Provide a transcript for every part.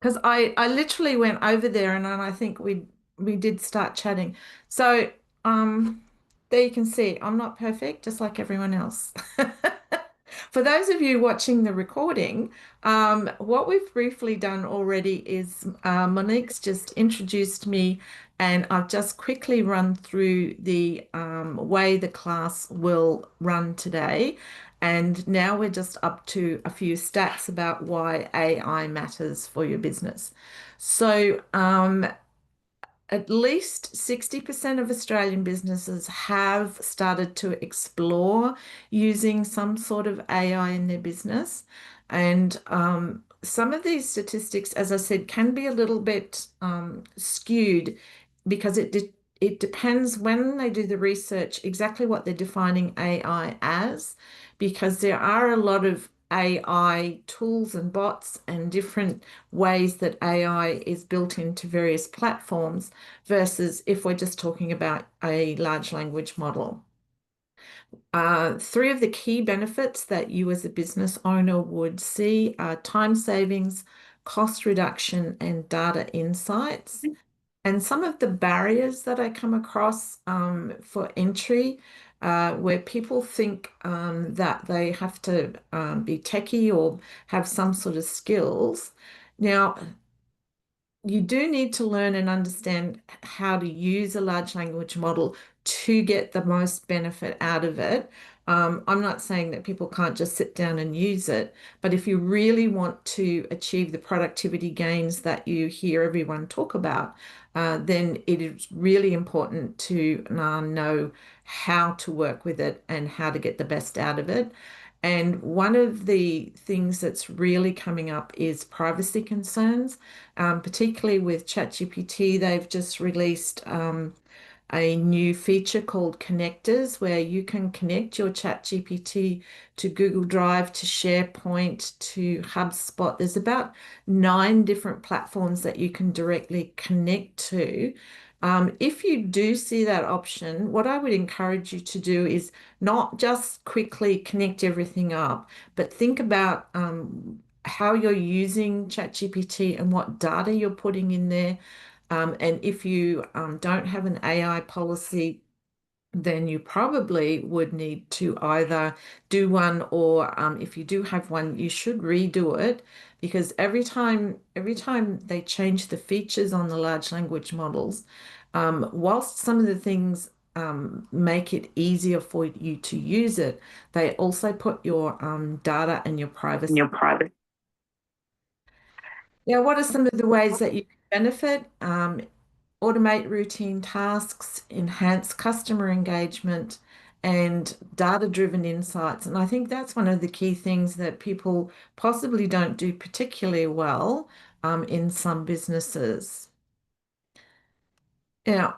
because I literally went over there and then I think we did start chatting. So there you can see I'm not perfect, just like everyone else. For those of you watching the recording, what we've briefly done already is Monique's just introduced me, and I've just quickly run through the way the class will run today. And now we're just up to a few stats about why AI matters for your business. So, at least 60% of Australian businesses have started to explore using some sort of AI in their business. And some of these statistics, as I said, can be a little bit skewed because it depends when they do the research exactly what they're defining AI as, because there are a lot of AI tools and bots and different ways that AI is built into various platforms versus if we're just talking about a large language model. Three of the key benefits that you as a business owner would see are time savings, cost reduction, and data insights. And some of the barriers that I come across for entry, where people think that they have to be techie or have some sort of skills. Now, you do need to learn and understand how to use a large language model to get the most benefit out of it. I'm not saying that people can't just sit down and use it, but if you really want to achieve the productivity gains that you hear everyone talk about, then it is really important to know how to work with it and how to get the best out of it. And one of the things that's really coming up is privacy concerns, particularly with ChatGPT. They've just released a new feature called connectors where you can connect your ChatGPT to Google Drive, to SharePoint, to HubSpot. There's about 9 different platforms that you can directly connect to. If you do see that option, what I would encourage you to do is not just quickly connect everything up, but think about how you're using ChatGPT and what data you're putting in there. And if you don't have an AI policy, then you probably would need to either do one or if you do have one, you should redo it because every time they change the features on the large language models, whilst some of the things make it easier for you to use it, they also put your data and your in privacy. your private. Now, what are some of the ways that you can benefit? Automate routine tasks, enhance customer engagement, and data-driven insights. And I think that's one of the key things that people possibly don't do particularly well in some businesses. Now,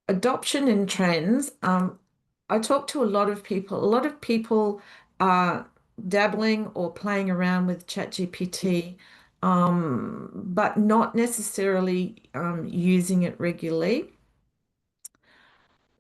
adoption and trends. I talk to a lot of people. A lot of people are dabbling or playing around with ChatGPT, but not necessarily using it regularly.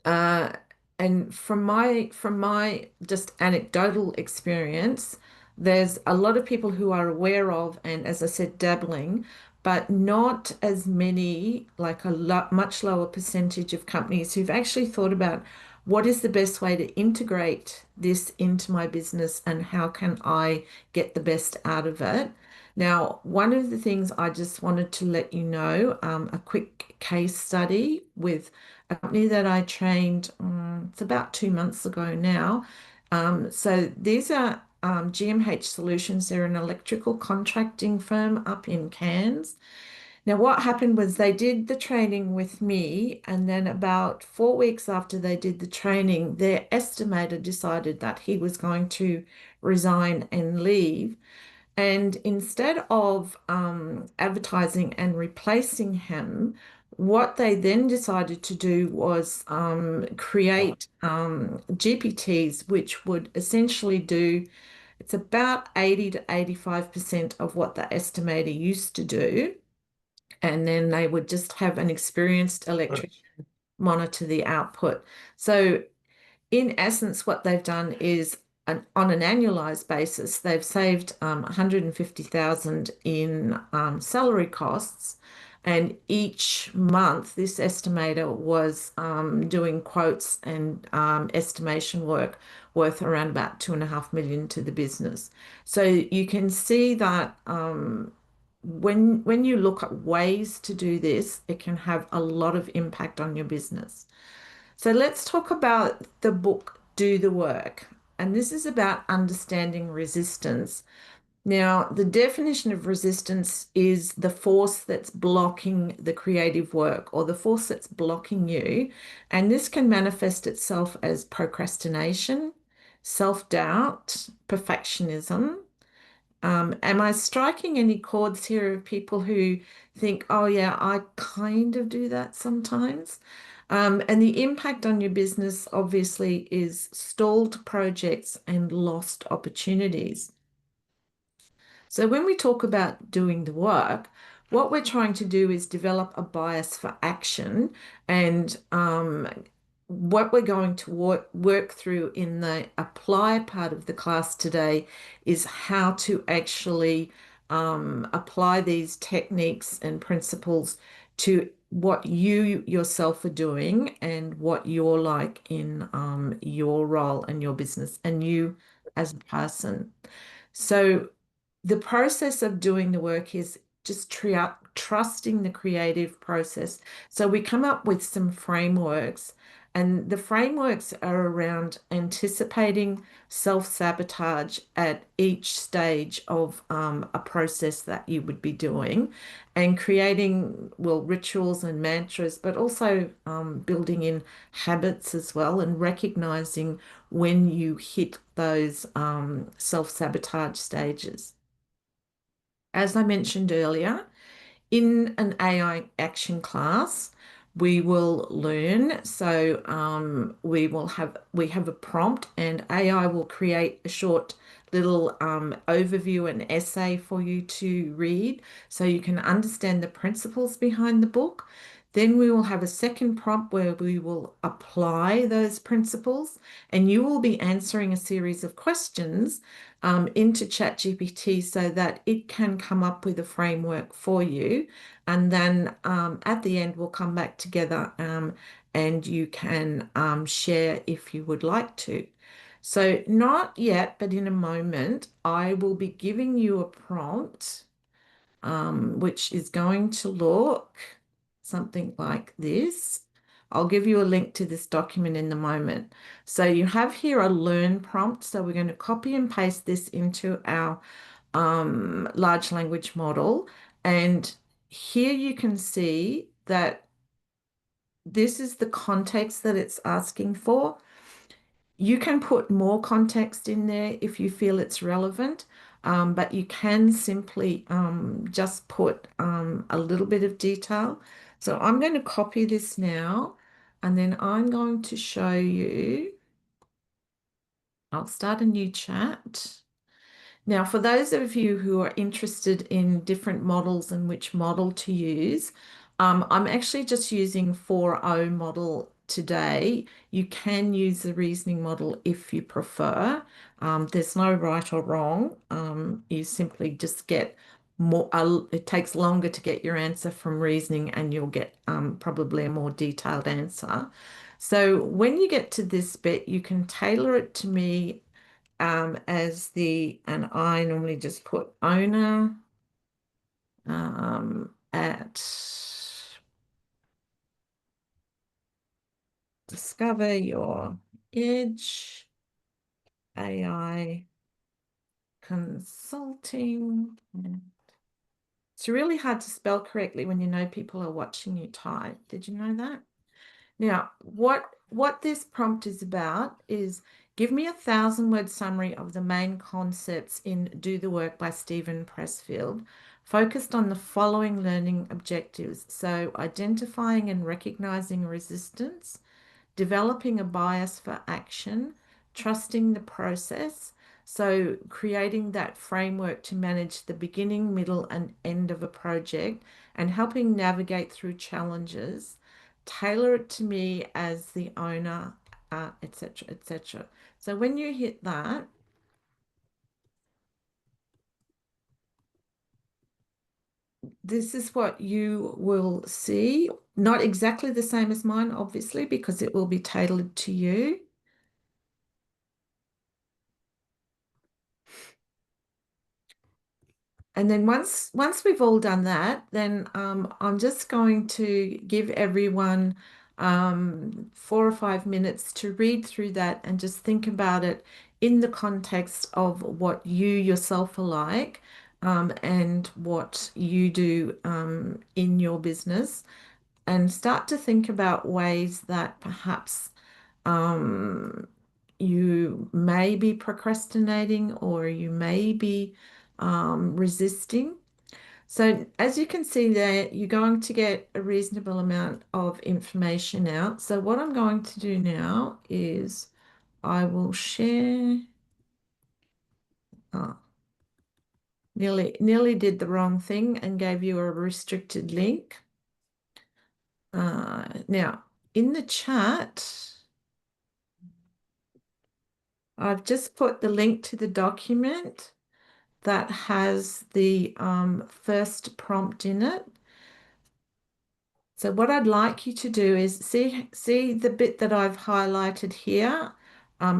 Uh, and from my just anecdotal experience, there's a lot of people who are aware of, and as I said, dabbling, but not as many, like a lot, much lower percentage of companies who've actually thought about what is the best way to integrate this into my business and how can I get the best out of it. Now, one of the things I just wanted to let you know, a quick case study with a company that I trained, it's about 2 months ago now. So these are GMH Solutions. They're an electrical contracting firm up in Cairns. Now, what happened was they did the training with me, and then about 4 weeks after they did the training, their estimator decided that he was going to resign and leave. And instead of advertising and replacing him, what they then decided to do was create GPTs, which would essentially do, it's about 80 to 85% of what the estimator used to do. And then they would just have an experienced electrician monitor the output. So in essence, what they've done is on an annualized basis, they've saved 150,000 in salary costs. And each month, this estimator was doing quotes and estimation work worth around about 2.5 million to the business. So you can see that when you look at ways to do this, it can have a lot of impact on your business. So let's talk about the book, Do the Work. And this is about understanding resistance. Now, the definition of resistance is the force that's blocking the creative work or the force that's blocking you. And this can manifest itself as procrastination, self-doubt, perfectionism. Am I striking any chords here of people who think, oh, yeah, I kind of do that sometimes? And the impact on your business obviously is stalled projects and lost opportunities. So when we talk about doing the work, what we're trying to do is develop a bias for action. And what we're going to work through in the apply part of the class today is how to actually apply these techniques and principles to what you yourself are doing and what you're like in your role and your business and you as a person. So the process of doing the work is just trusting the creative process. So we come up with some frameworks, and the frameworks are around anticipating self-sabotage at each stage of a process that you would be doing and creating, well, rituals and mantras, but also building in habits as well and recognizing when you hit those self-sabotage stages. As I mentioned earlier, in an AI action class, we will learn. So we have a prompt, and AI will create a short little overview and essay for you to read, so you can understand the principles behind the book. Then we will have a second prompt where we will apply those principles, and you will be answering a series of questions into ChatGPT so that it can come up with a framework for you. And then at the end, we'll come back together and you can share if you would like to. So not yet, but in a moment, I will be giving you a prompt, which is going to look something like this. I'll give you a link to this document in a moment. So you have here a learn prompt. So we're going to copy and paste this into our large language model. And here you can see that this is the context that it's asking for. You can put more context in there if you feel it's relevant, but you can simply just put a little bit of detail. So I'm going to copy this now, and then I'm going to show you. I'll start a new chat. Now, for those of you who are interested in different models and which model to use, I'm actually just using 4.0 model today. You can use the reasoning model if you prefer. There's no right or wrong. You simply just get more, it takes longer to get your answer from reasoning, and you'll get probably a more detailed answer. So when you get to this bit, you can tailor it to me and I normally just put owner at discover your edge, AI consulting. It's really hard to spell correctly when you know people are watching you type. Did you know that? Now, what this prompt is about is give me a 1,000-word summary of the main concepts in Do the Work by Steven Pressfield, focused on the following learning objectives. So identifying and recognizing resistance, developing a bias for action, trusting the process. So creating that framework to manage the beginning, middle, and end of a project and helping navigate through challenges, tailor it to me as the owner, etc., etc. So when you hit that, this is what you will see. Not exactly the same as mine, obviously, because it will be tailored to you. And then once we've all done that, then I'm just going to give everyone 4 or 5 minutes to read through that and just think about it in the context of what you yourself are like, and what you do in your business, and start to think about ways that perhaps um, you may be procrastinating or you may be resisting. So as you can see there, you're going to get a reasonable amount of information out. So what I'm going to do now is I will share. Oh, nearly did the wrong thing and gave you a restricted link. Now, in the chat, I've just put the link to the document that has the first prompt in it. So what I'd like you to do is see the bit that I've highlighted here,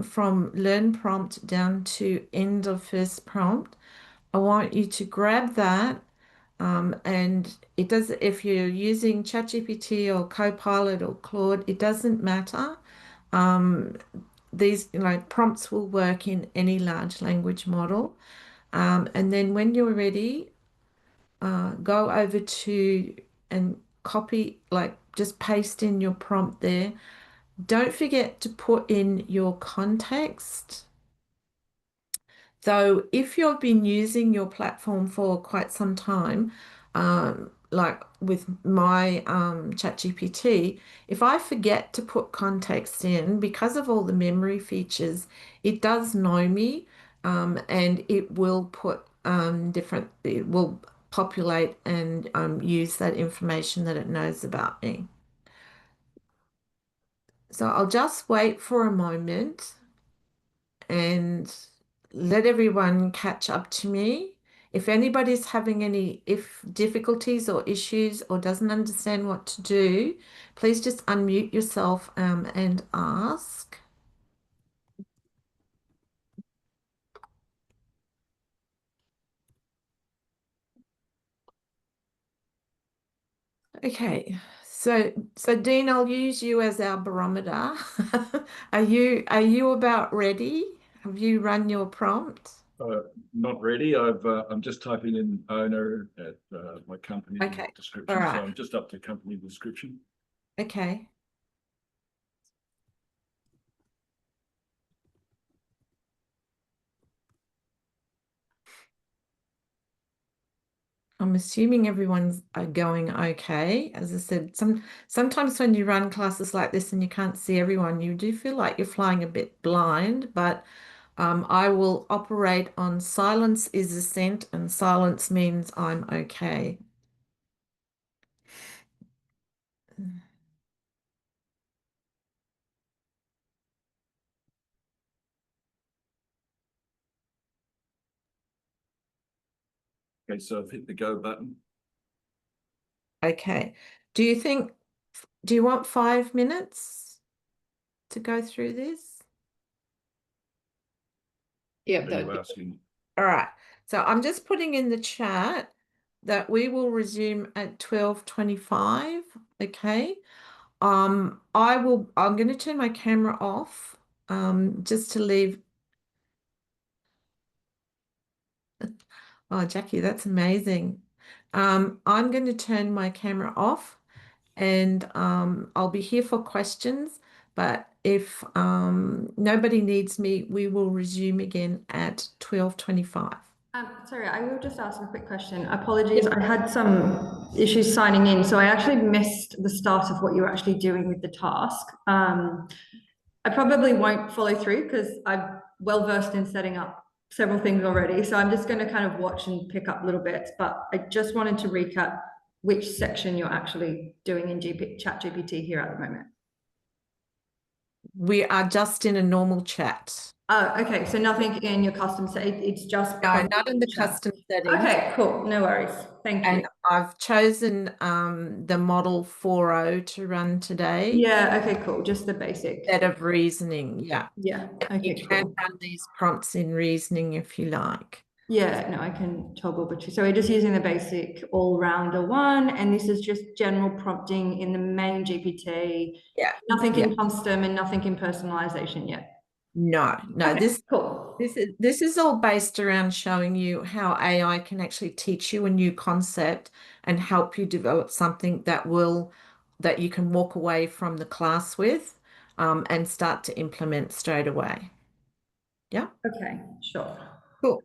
from learn prompt down to end of first prompt. I want you to grab that, and it does, if you're using ChatGPT or Copilot or Claude, it doesn't matter. Um, these, prompts will work in any large language model. And then when you're ready, go over to and copy, like just paste in your prompt there. Don't forget to put in your context. So if you've been using your platform for quite some time, like with my ChatGPT, if I forget to put context in because of all the memory features, it does know me, and it will put it will populate and use that information that it knows about me. So I'll just wait for a moment and let everyone catch up to me. If anybody's having any difficulties or issues or doesn't understand what to do, please just unmute yourself and ask. Okay, so Dean, I'll use you as our barometer. Are you about ready? Have you run your prompt? Not ready. I'm just typing in owner at my company Okay, all description. So right. I'm just up to company description. Okay. I'm assuming everyone's going okay. As I said, sometimes when you run classes like this and you can't see everyone, you do feel like you're flying a bit blind, but I will operate on silence is assent, and silence means I'm okay. Okay, so I've hit the go button. Okay. Do you want 5 minutes to go through this? Yeah, Are you asking? All right. So I'm just putting in the chat that we will resume at 12:25. Okay. I'm going to turn my camera off, just to leave. Oh, Jackie, that's amazing. I'm going to turn my camera off, and I'll be here for questions. But if nobody needs me, we will resume again at 12:25. Sorry, I will just ask a quick question. Apologies, I had some issues signing in, so I actually missed the start of what you were actually doing with the task. I probably won't follow through because I'm well versed in setting up several things already. So I'm just going to kind of watch and pick up little bits. But I just wanted to recap which section you're actually doing in ChatGPT here at the moment. We are just in a normal chat. Oh, okay. So nothing in your custom set. It's just No, prompting not in in the chat. custom settings. Okay, cool. No worries. Thank you. And I've chosen the model 4.0 to run today Yeah, okay, cool. Just the basic. instead of reasoning. Yeah. Yeah, You okay, can cool. run these prompts in reasoning if you like. Yeah, no, I can toggle between. So we're just using the basic all-rounder one, and this is just general prompting in the main GPT. Yeah. Nothing Yeah. in custom and nothing in personalization yet. No, no, Okay, this cool. this is all based around showing you how AI can actually teach you a new concept and help you develop something that you can walk away from the class with and start to implement straight away. Yeah, Okay, sure. cool.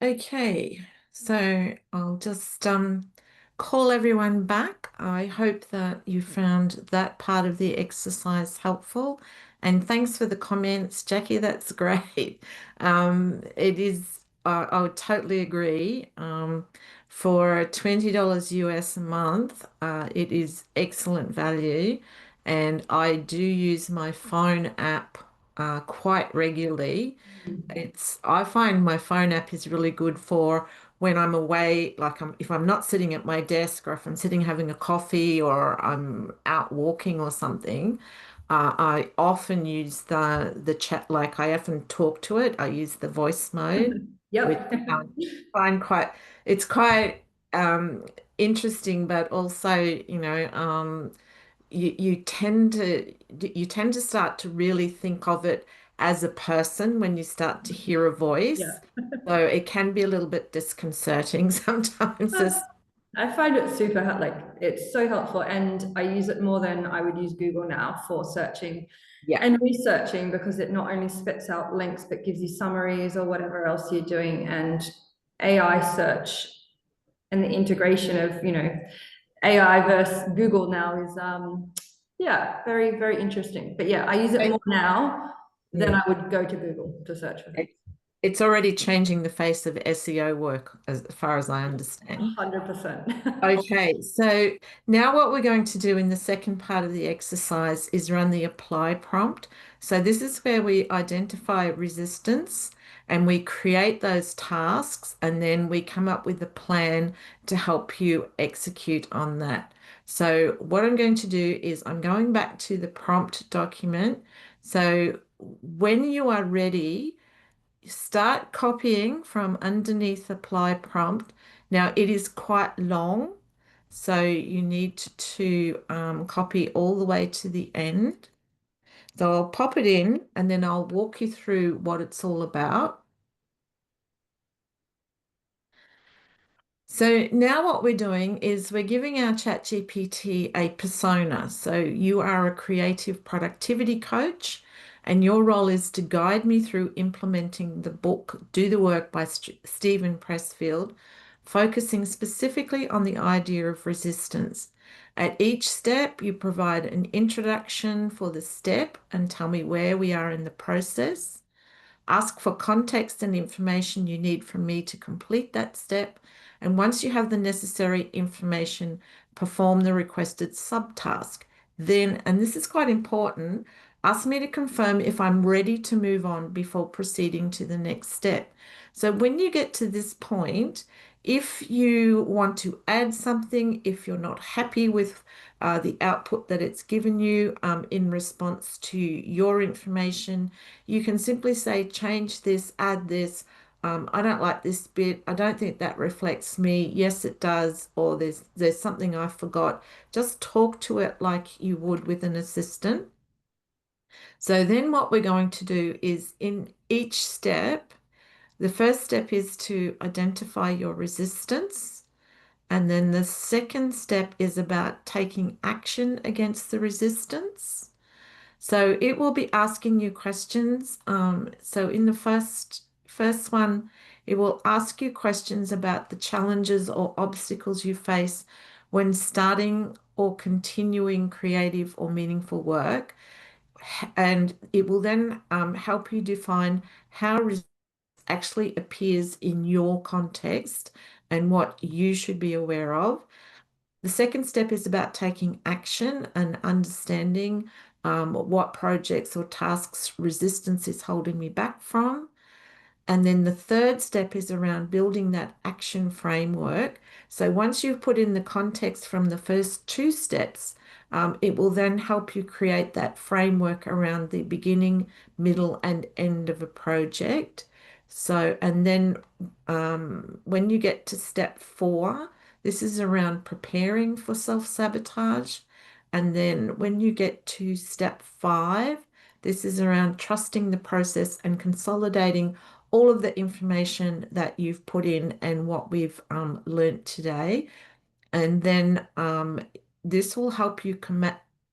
Okay, so I'll just call everyone back. I hope that you found that part of the exercise helpful. And thanks for the comments, Jackie. That's great. It is, I would totally agree. For $20 US a month, it is excellent value. And I do use my phone app quite regularly. I find my phone app is really good for when I'm away, like if I'm not sitting at my desk or if I'm sitting having a coffee or I'm out walking or something. I often use the chat, like I often talk to it. I use the voice mode, which Yep. find quite it's quite interesting, but also, you tend to start to really think of it as a person when you start to hear a Yeah. voice. So it can be a little bit disconcerting sometimes I find it super like it's so helpful, and I use it more than I would use Google now for searching Yeah. and researching, because it not only spits out links but gives you summaries or whatever else you're doing. And AI search and the integration of, AI versus Google now is yeah, very, very interesting. But yeah, I use it more now than Mm. I would go to Google to search for things. It's already changing the face of SEO work as far as I understand. 100%. Okay, so now what we're going to do in the second part of the exercise is run the apply prompt. So this is where we identify resistance and we create those tasks, and then we come up with a plan to help you execute on that. So what I'm going to do is I'm going back to the prompt document. So when you are ready, start copying from underneath apply prompt. Now it is quite long, so you need to copy all the way to the end. So I'll pop it in and then I'll walk you through what it's all about. So now what we're doing is we're giving our ChatGPT a persona. So you are a creative productivity coach, and your role is to guide me through implementing the book Do the Work by Steven Pressfield, focusing specifically on the idea of resistance. At each step, you provide an introduction for the step and tell me where we are in the process. Ask for context and information you need from me to complete that step. And once you have the necessary information, perform the requested subtask. Then, and this is quite important, ask me to confirm if I'm ready to move on before proceeding to the next step. So when you get to this point, if you want to add something, if you're not happy with the output that it's given you in response to your information, you can simply say, change this, add this. I don't like this bit. I don't think that reflects me. Yes, it does. Or there's something I forgot. Just talk to it like you would with an assistant. So then what we're going to do is in each step, the first step is to identify your resistance. And then the second step is about taking action against the resistance. So it will be asking you questions. So in the first one, it will ask you questions about the challenges or obstacles you face when starting or continuing creative or meaningful work. And it will then help you define how resistance actually appears in your context and what you should be aware of. The second step is about taking action and understanding what projects or tasks resistance is holding me back from. And then the third step is around building that action framework. So once you've put in the context from the first two steps, it will then help you create that framework around the beginning, middle, and end of a project. So, and then when you get to step four, this is around preparing for self-sabotage. And then when you get to step five, this is around trusting the process and consolidating all of the information that you've put in and what we've learnt today. And then this will help you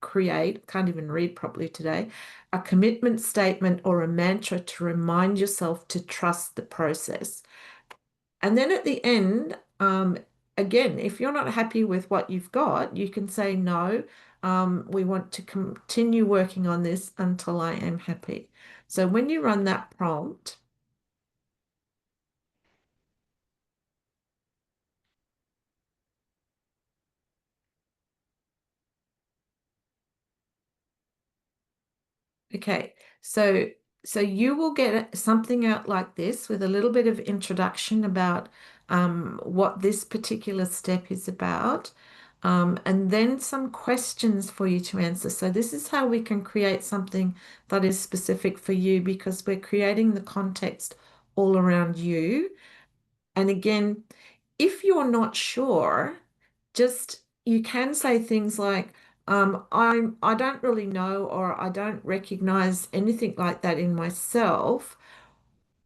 create, can't even read properly today, a commitment statement or a mantra to remind yourself to trust the process. And then at the end, again, if you're not happy with what you've got, you can say, no, we want to continue working on this until I am happy. So when you run that prompt, okay, so you will get something out like this with a little bit of introduction about what this particular step is about, and then some questions for you to answer. So this is how we can create something that is specific for you, because we're creating the context all around you. And again, if you're not sure, just you can say things like, I don't really know, or I don't recognize anything like that in myself.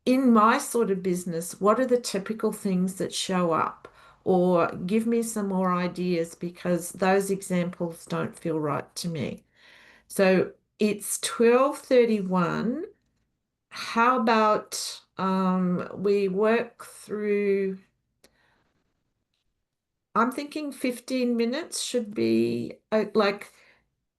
In my sort of business, what are the typical things that show up? or give me some more ideas because those examples don't feel right to me. So it's 12:31. How about we work through, I'm thinking 15 minutes should be like,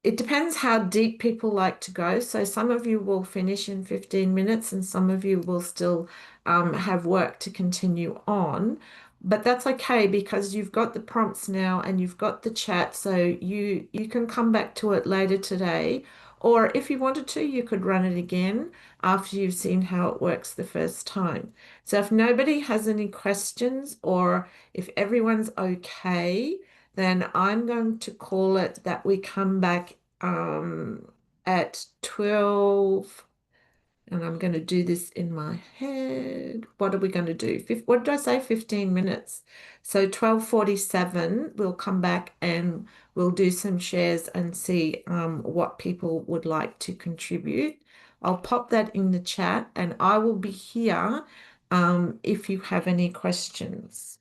it depends how deep people like to go. So some of you will finish in 15 minutes and some of you will still have work to continue on. But that's okay because you've got the prompts now and you've got the chat. So you can come back to it later today. Or if you wanted to, you could run it again after you've seen how it works the first time. So if nobody has any questions or if everyone's okay, then I'm going to call it that we come back at 12, and I'm going to do this in my head. What are we going to do? What did I say? 15 minutes. So 12:47, we'll come back and we'll do some shares and see what people would like to contribute. I'll pop that in the chat and I will be here if you have any questions.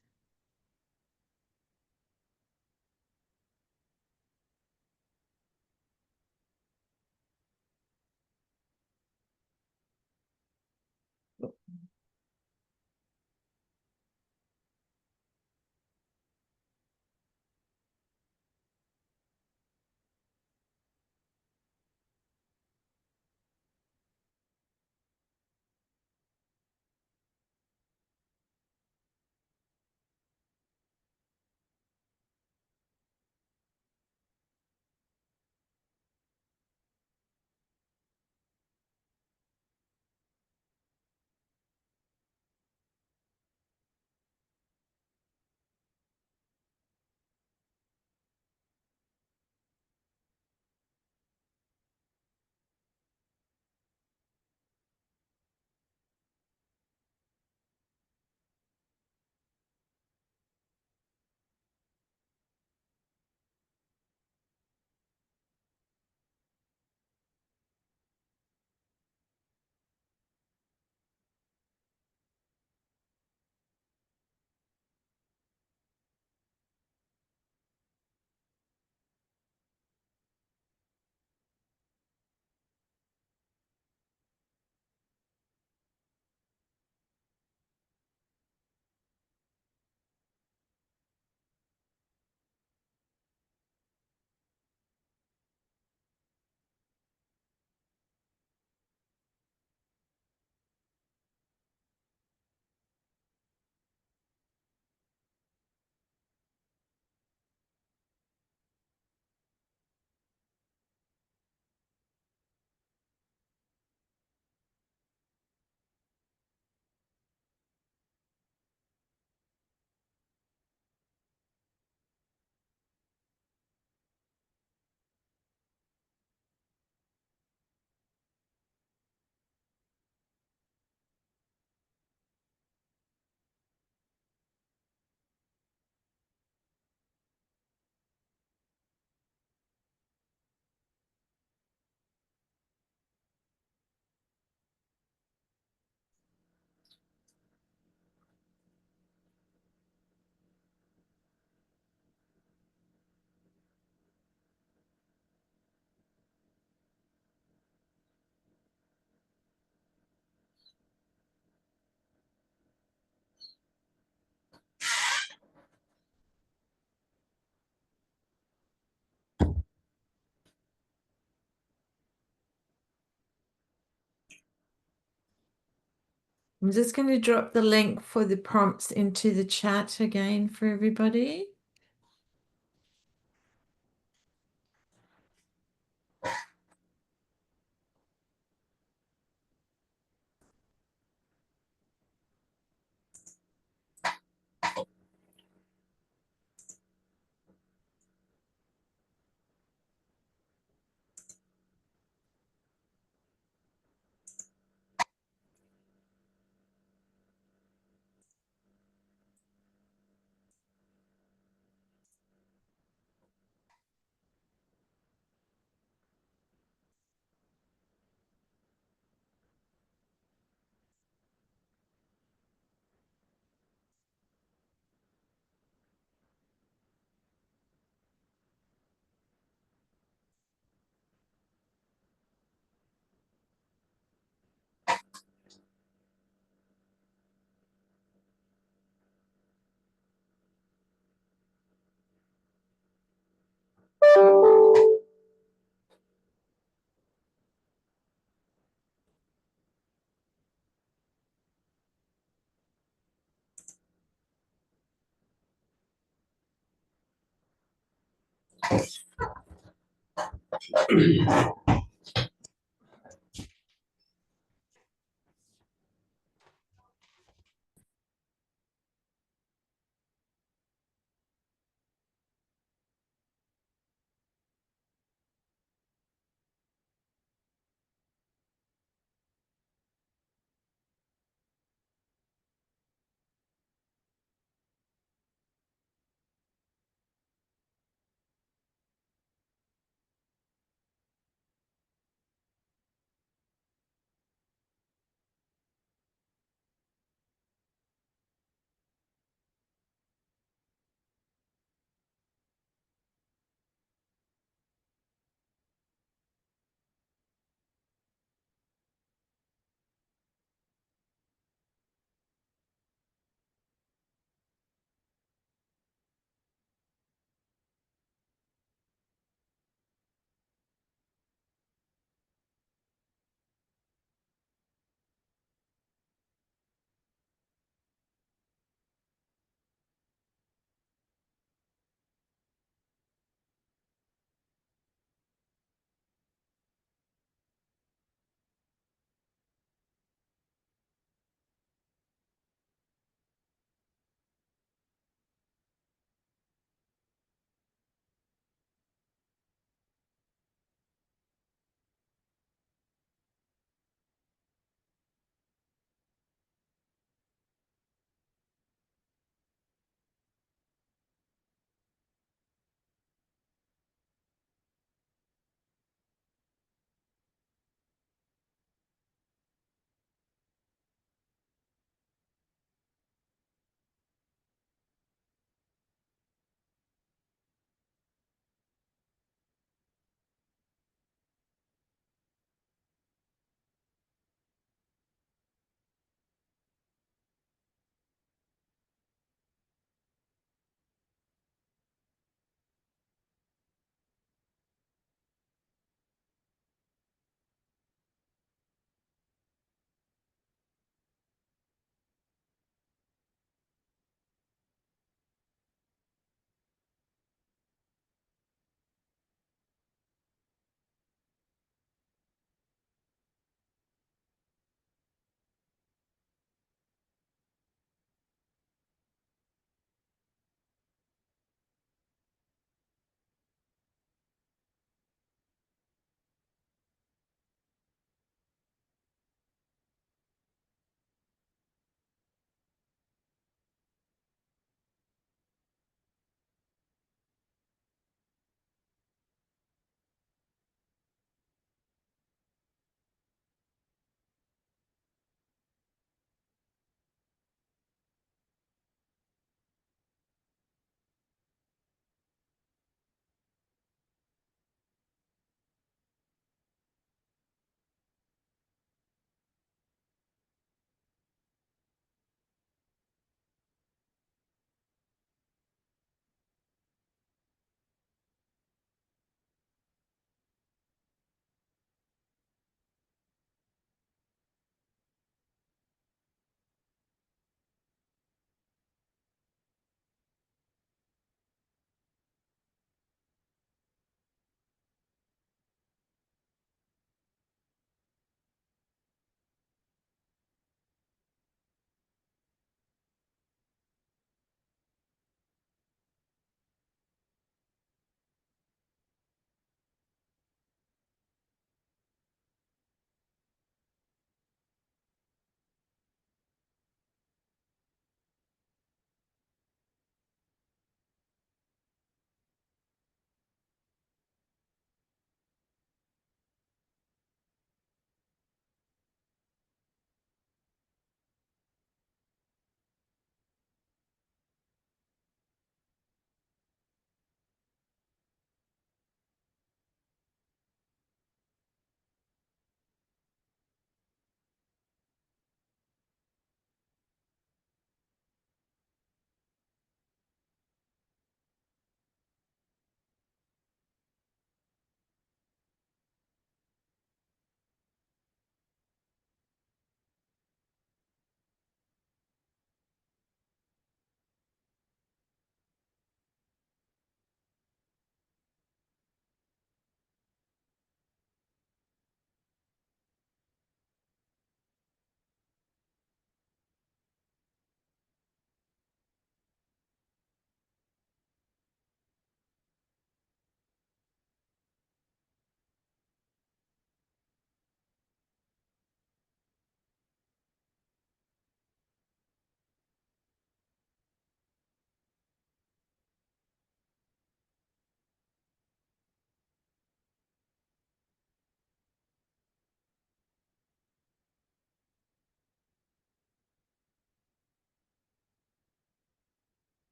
I'm just going to drop the link for the prompts into the chat again for everybody.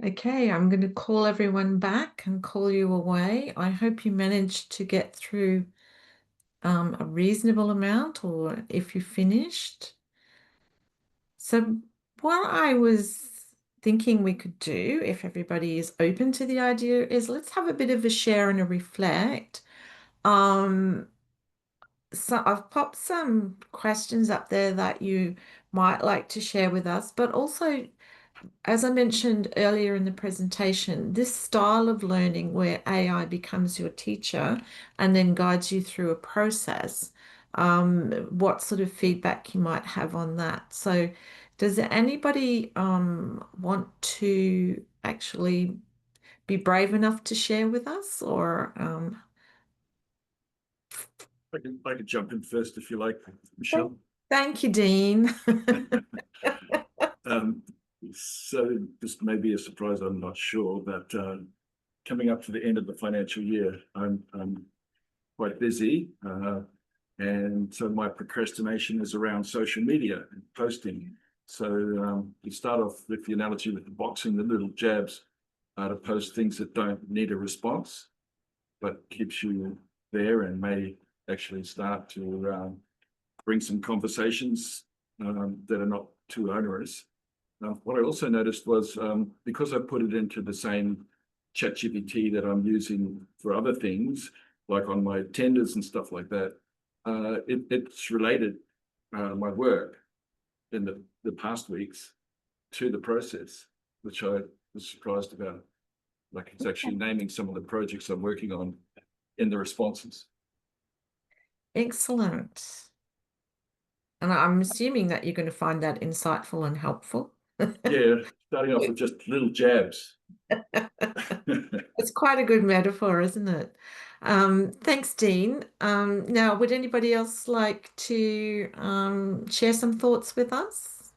Okay, I'm going to call everyone back and call you away. I hope you managed to get through a reasonable amount, or if you finished. So, what I was thinking we could do, if everybody is open to the idea, is let's have a bit of a share and a reflect. Um, so I've popped some questions up there that you might like to share with us, but also, as I mentioned earlier in the presentation, this style of learning where AI becomes your teacher and then guides you through a process, what sort of feedback you might have on that. So, does anybody want to actually be brave enough to share with us, or I could jump in first if you like, Michelle. thank you, Dean. Um, so this may be a surprise, I'm not sure, but coming up to the end of the financial year, I'm quite busy. And so my procrastination is around social media and posting. So you start off with the analogy with the boxing, the little jabs to post things that don't need a response, but keeps you there and may actually start to bring some conversations that are not too onerous. What I also noticed was because I put it into the same ChatGPT that I'm using for other things, like on my tenders and stuff like that, it's related my work in the past weeks to the process, which I was surprised about. Like it's actually naming some of the projects I'm working on in the responses. Excellent. And I'm assuming that you're going to find that insightful and helpful. Yeah, starting off with just little jabs. It's quite a good metaphor, isn't it? Thanks, Dean. Now, would anybody else like to share some thoughts with us?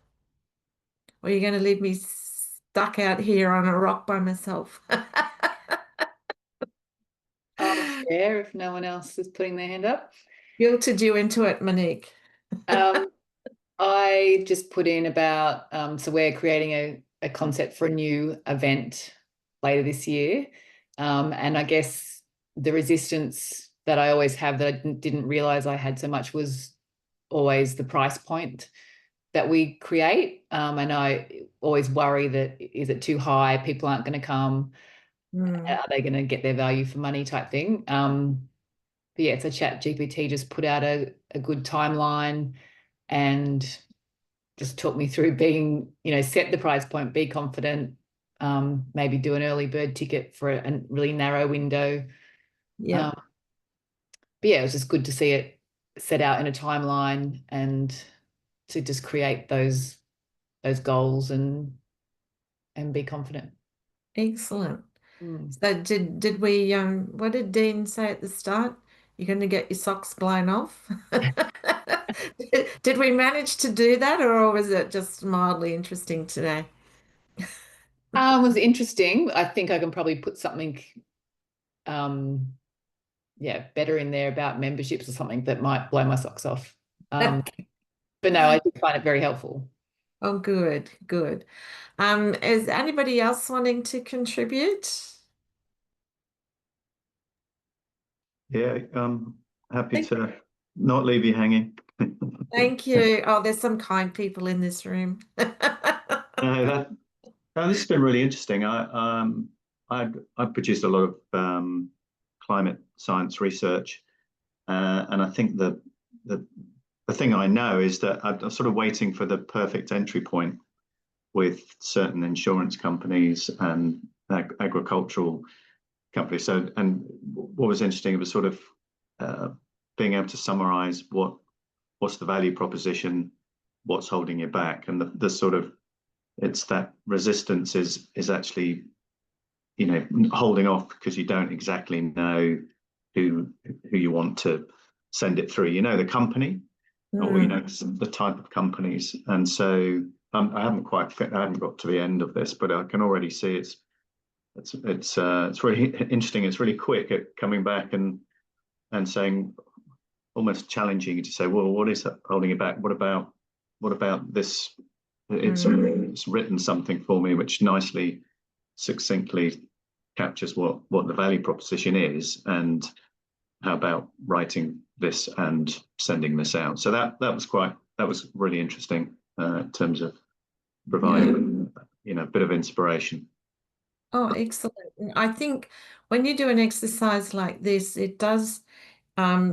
Or are you going to leave me stuck out here on a rock by myself? I'll share if no one else is putting their hand up. Guilted you into it, Monique. I just put in about, so we're creating a concept for a new event later this year. And I guess the resistance that I always have that I didn't realize I had so much was always the price point that we create. And I always worry that, is it too high? People aren't going to come. Are they going to get their value for money type thing? But yeah, so ChatGPT just put out a good timeline and just talk me through being, set the price point, be confident, maybe do an early bird ticket for a really narrow window. Yeah. But yeah, it was just good to see it set out in a timeline and to just create those goals and be confident. Excellent. So did we what did Dean say at the start? You're going to get your socks blown off? Did we manage to do that, or was it just mildly interesting today? It was interesting. I think I can probably put something better in there about memberships or something that might blow my socks off. But no, I did find it very helpful. Oh, good, good. Is anybody else wanting to contribute? Yeah, happy to not leave you hanging. Thank you. Oh, there's some kind people in this room. No, this has been really interesting. I produced a lot of climate science research, and I think the thing I know is that I'm sort of waiting for the perfect entry point with certain insurance companies and agricultural companies. So, and what was interesting, it was sort of being able to summarize what's the value proposition, what's holding you back, and the sort of, it's that resistance is actually, holding off because you don't exactly know who you want to send it through. The company, or the type of companies, and so I haven't got to the end of this, but I can already see it's really interesting. It's really quick at coming back and saying, almost challenging you to say, well, what is holding you back? What about this? It's written something for me which nicely succinctly captures what the value proposition is, and how about writing this and sending this out. So that was really interesting in terms of providing a bit of inspiration. Oh, excellent. And I think when you do an exercise like this, it does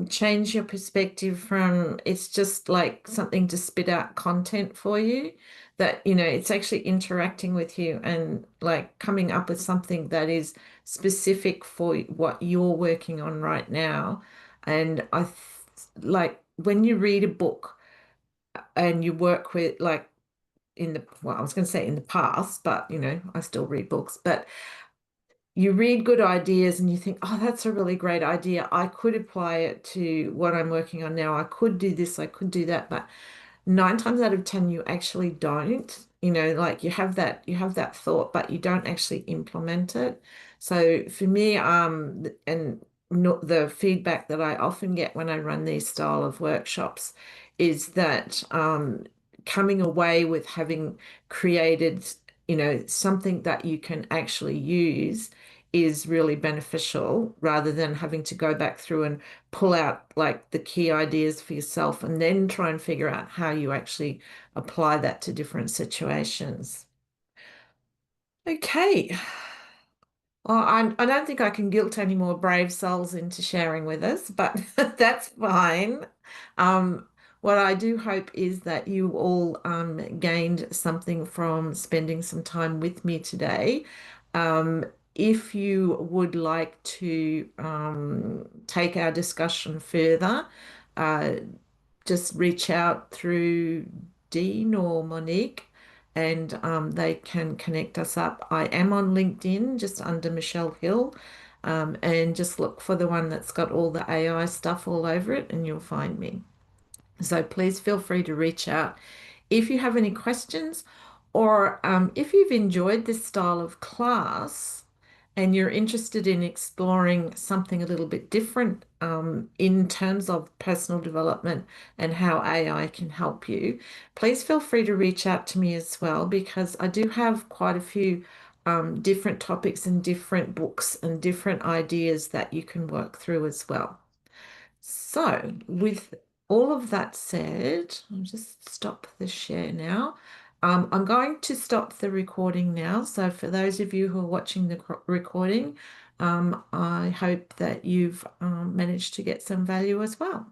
change your perspective from it's just like something to spit out content for you, that, it's actually interacting with you and like coming up with something that is specific for what you're working on right now. And like when you read a book and you work with like I was going to say in the past, but I still read books, but you read good ideas and you think, oh, that's a really great idea. I could apply it to what I'm working on now. I could do this, I could do that. But 9 times out of 10, you actually don't. Like you have that thought, but you don't actually implement it. So for me, and the feedback that I often get when I run these style of workshops is that coming away with having created, something that you can actually use is really beneficial, rather than having to go back through and pull out like the key ideas for yourself and then try and figure out how you actually apply that to different situations. Okay. Well, I don't think I can guilt any more brave souls into sharing with us, but that's fine. What I do hope is that you all gained something from spending some time with me today. If you would like to take our discussion further, uh, just reach out through Dean or Monique, and they can connect us up. I am on LinkedIn, just under Michelle Hill, and just look for the one that's got all the AI stuff all over it, and you'll find me. So please feel free to reach out if you have any questions, or if you've enjoyed this style of class and you're interested in exploring something a little bit different in terms of personal development and how AI can help you, please feel free to reach out to me as well, because I do have quite a few different topics and different books and different ideas that you can work through as well. So, with all of that said, I'll just stop the share now. I'm going to stop the recording now. So, for those of you who are watching the recording, I hope that you've managed to get some value as well.